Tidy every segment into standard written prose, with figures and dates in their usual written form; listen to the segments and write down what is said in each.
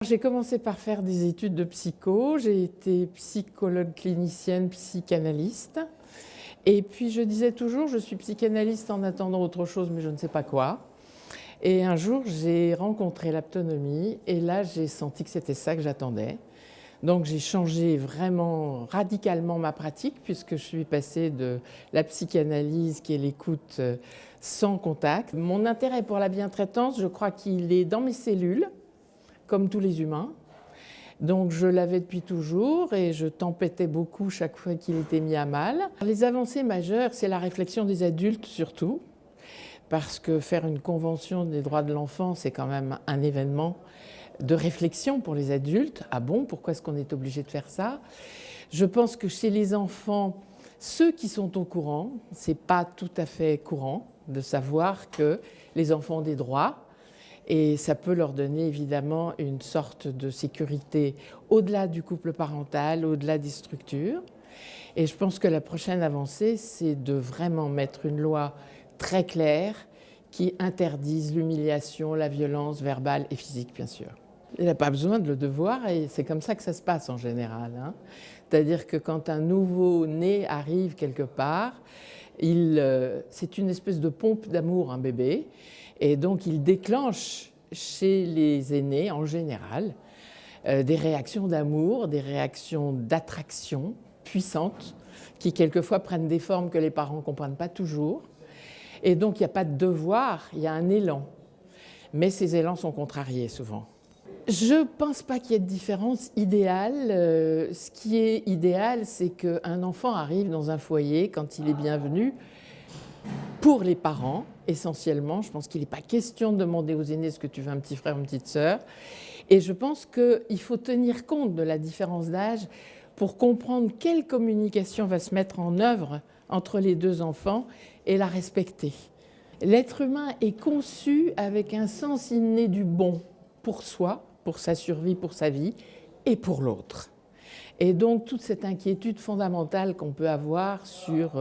J'ai commencé par faire des études de psycho, j'ai été psychologue clinicienne, psychanalyste. Et puis je disais toujours, je suis psychanalyste en attendant autre chose, mais je ne sais pas quoi. Et un jour, j'ai rencontré l'aptonomie et là, j'ai senti que c'était ça que j'attendais. Donc j'ai changé vraiment radicalement ma pratique puisque je suis passée de la psychanalyse qui est l'écoute sans contact. Mon intérêt pour la bientraitance, je crois qu'il est dans mes cellules, comme tous les humains. Donc je l'avais depuis toujours et je tempêtais beaucoup chaque fois qu'il était mis à mal. Les avancées majeures, c'est la réflexion des adultes surtout, parce que faire une convention des droits de l'enfant, c'est quand même un événement de réflexion pour les adultes. Ah bon, pourquoi est-ce qu'on est obligé de faire ça? Je pense que chez les enfants, ceux qui sont au courant, c'est pas tout à fait courant de savoir que les enfants ont des droits. Et ça peut leur donner évidemment une sorte de sécurité au-delà du couple parental, au-delà des structures. Et je pense que la prochaine avancée, c'est de vraiment mettre une loi très claire qui interdise l'humiliation, la violence verbale et physique, bien sûr. Il n'a pas besoin de le devoir et c'est comme ça que ça se passe en général. C'est-à-dire que quand un nouveau-né arrive quelque part, c'est une espèce de pompe d'amour, un bébé. Et donc, il déclenche chez les aînés, en général, des réactions d'amour, des réactions d'attraction puissantes, qui quelquefois prennent des formes que les parents ne comprennent pas toujours. Et donc, il n'y a pas de devoir, il y a un élan. Mais ces élans sont contrariés souvent. Je ne pense pas qu'il y ait de différence idéale. Ce qui est idéal, c'est qu'un enfant arrive dans un foyer quand il est bienvenu, pour les parents, essentiellement. Je pense qu'il n'est pas question de demander aux aînés est-ce que tu veux un petit frère ou une petite sœur. Et je pense qu'il faut tenir compte de la différence d'âge pour comprendre quelle communication va se mettre en œuvre entre les deux enfants et la respecter. L'être humain est conçu avec un sens inné du bon pour soi, pour sa survie, pour sa vie, et pour l'autre. Et donc toute cette inquiétude fondamentale qu'on peut avoir sur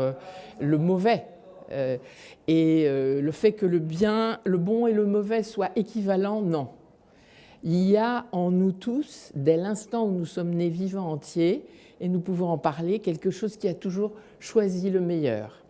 le mauvais, le fait que le bien, le bon et le mauvais soient équivalents, non. Il y a en nous tous, dès l'instant où nous sommes nés vivants entiers, et nous pouvons en parler, quelque chose qui a toujours choisi le meilleur.